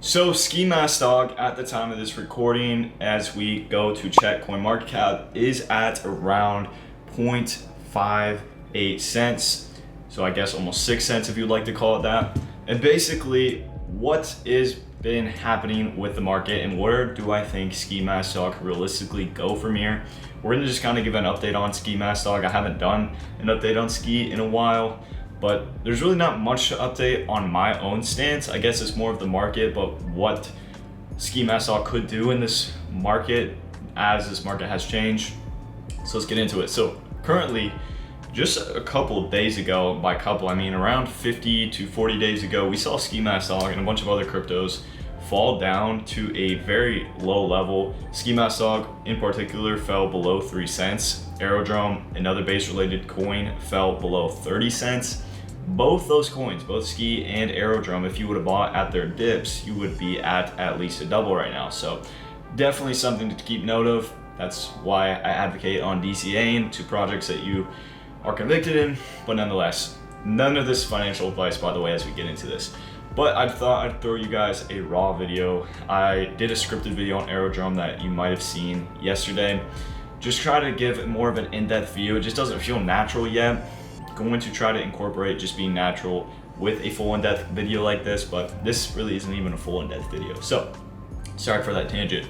So ski mask dog at the time of this recording, as we go to check CoinMarketCap, is at around 0.58 cents. So I guess almost 6 cents if you'd like to call it that. And basically what is been happening with the market and where do I think ski mask dog realistically go from here? We're gonna just kind of give an update on ski mask dog. I haven't done an update on ski in a while, but there's really not much to update on my own stance. I guess it's more of the market, but what ski mask dog could do in this market as this market has changed. So let's get into it. So currently, just a couple of days ago, by couple I mean around 50 to 40 days ago, we saw ski mask dog and a bunch of other cryptos fall down to a very low level. Ski mask dog in particular fell below 3 cents. Aerodrome, another base related coin, fell below 30 cents. Both those coins, both ski and aerodrome, if you would have bought at their dips, you would be at least a double right now. So definitely something to keep note of. That's why I advocate on DCAing to projects that you are convicted in, but nonetheless, none of this financial advice, by the way, as we get into this. But I thought I'd throw you guys a raw video. I did a scripted video on aerodrome that you might have seen yesterday. Just try to give more of an in-depth view. It just doesn't feel natural yet. Going to try to incorporate just being natural with a full in-depth video like this, but this really isn't even a full in-depth video. So sorry for that tangent.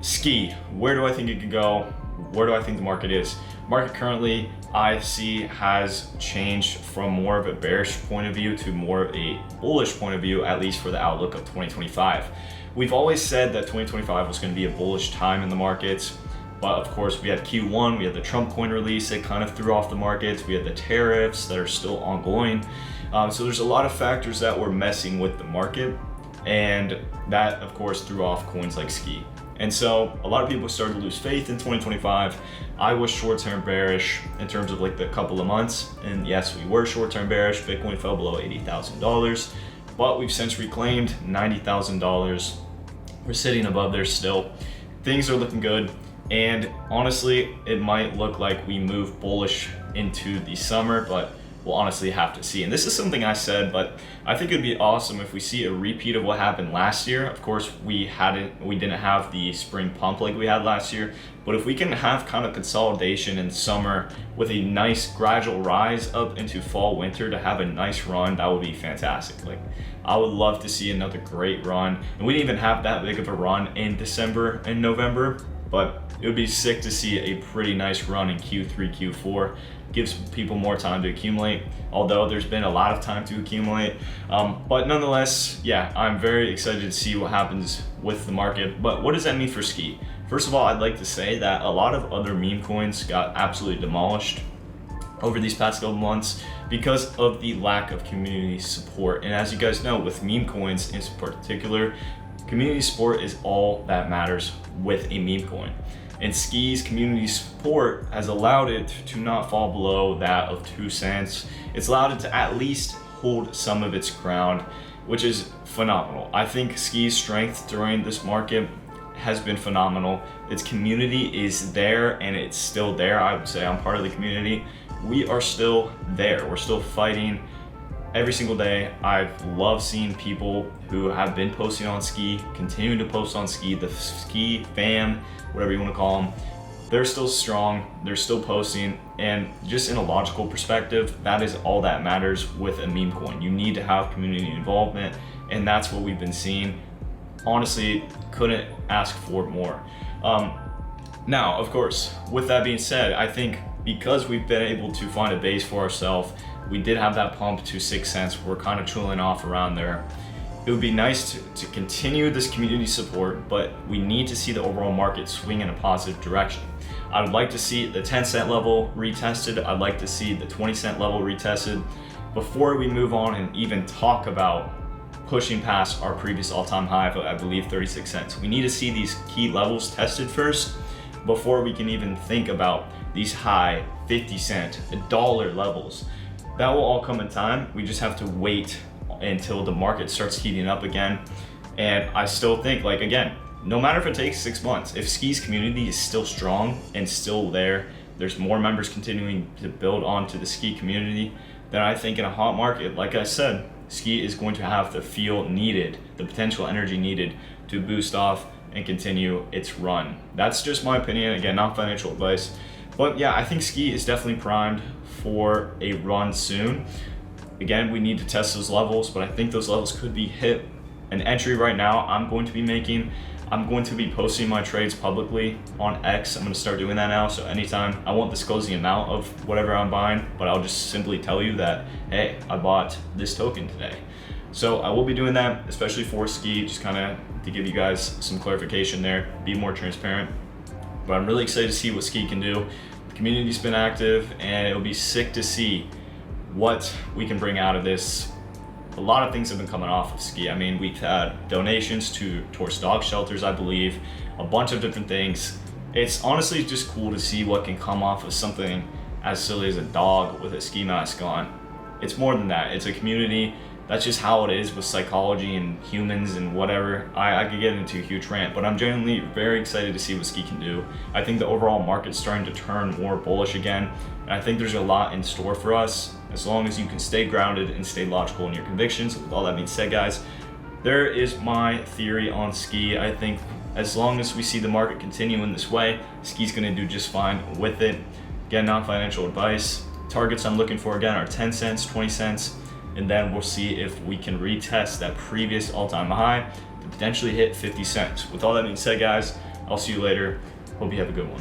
Ski, where do I think it could go? Where do I think the market is? Market currently, I see, has changed from more of a bearish point of view to more of a bullish point of view, at least for the outlook of 2025. We've always said that 2025 was going to be a bullish time in the markets, but of course we had Q1, we had the Trump coin release that kind of threw off the markets, we had the tariffs that are still ongoing. So there's a lot of factors that were messing with the market, and that of course threw off coins like Ski. And so a lot of people started to lose faith in 2025. I was short-term bearish in terms of like the couple of months. And yes, we were short-term bearish. Bitcoin fell below $80,000, but we've since reclaimed $90,000. We're sitting above there still. Things are looking good. And honestly, it might look like we move bullish into the summer, but we'll honestly have to see. And this is something I said, but I think it'd be awesome if we see a repeat of what happened last year. Of course, we didn't have the spring pump like we had last year, but if we can have kind of consolidation in summer with a nice gradual rise up into fall, winter to have a nice run, that would be fantastic. Like, I would love to see another great run. And we didn't even have that big of a run in December and November, but it would be sick to see a pretty nice run in Q3, Q4. Gives people more time to accumulate, although there's been a lot of time to accumulate. But nonetheless, yeah, I'm very excited to see what happens with the market. But what does that mean for Ski? First of all, I'd like to say that a lot of other meme coins got absolutely demolished over these past couple months because of the lack of community support. And as you guys know, with meme coins in particular, community support is all that matters with a meme coin. And Ski's community support has allowed it to not fall below that of 2 cents. It's allowed it to at least hold some of its ground, which is phenomenal. I think Ski's strength during this market has been phenomenal. Its community is there and it's still there. I would say I'm part of the community. We are still there. We're still fighting every single day. I've loved seeing people who have been posting on Ski, continuing to post on Ski, the Ski fam, whatever you want to call them. They're still strong, they're still posting, and just in a logical perspective, that is all that matters with a meme coin. You need to have community involvement, and that's what we've been seeing. Honestly, couldn't ask for more. Now, of course, with that being said, I think because we've been able to find a base for ourselves, we did have that pump to 6 cents. We're kind of trailing off around there. It would be nice to continue this community support, but we need to see the overall market swing in a positive direction. I would like to see the 10-cent level retested. I'd like to see the 20-cent level retested before we move on and even talk about pushing past our previous all-time high of, I believe, 36 cents. We need to see these key levels tested first before we can even think about these high 50-cent, $1 levels. That will all come in time. We just have to wait until the market starts heating up again. And I still think, like, again, no matter if it takes 6 months, if Ski's community is still strong and still there's more members continuing to build onto the Ski community, then I think in a hot market, like I said, Ski is going to have the feel needed, the potential energy needed to boost off and continue its run. That's just my opinion. Again, not financial advice. But yeah, I think Ski is definitely primed for a run soon. Again, we need to test those levels, but I think those levels could be hit. An entry right now I'm going to be posting my trades publicly on X. I'm going to start doing that now. So anytime, I won't disclose the amount of whatever I'm buying, but I'll just simply tell you that, hey, I bought this token today. So I will be doing that, especially for Ski, just kind of to give you guys some clarification there, be more transparent. But I'm really excited to see what Ski can do. The community's been active, and it'll be sick to see what we can bring out of this. A lot of things have been coming off of Ski. I mean, we've had donations towards dog shelters, I believe, a bunch of different things. It's honestly just cool to see what can come off of something as silly as a dog with a ski mask on. It's more than that. It's a community. That's just how it is with psychology and humans and whatever. I could get into a huge rant, but I'm genuinely very excited to see what Ski can do. I think the overall market's starting to turn more bullish again, and I think there's a lot in store for us as long as you can stay grounded and stay logical in your convictions. With all that being said, guys, there is my theory on Ski. I think as long as we see the market continue in this way, Ski's gonna do just fine with it. Again, not financial advice. Targets I'm looking for again are 10 cents, 20 cents, and then we'll see if we can retest that previous all-time high to potentially hit 50 cents. With all that being said, guys, I'll see you later. Hope you have a good one.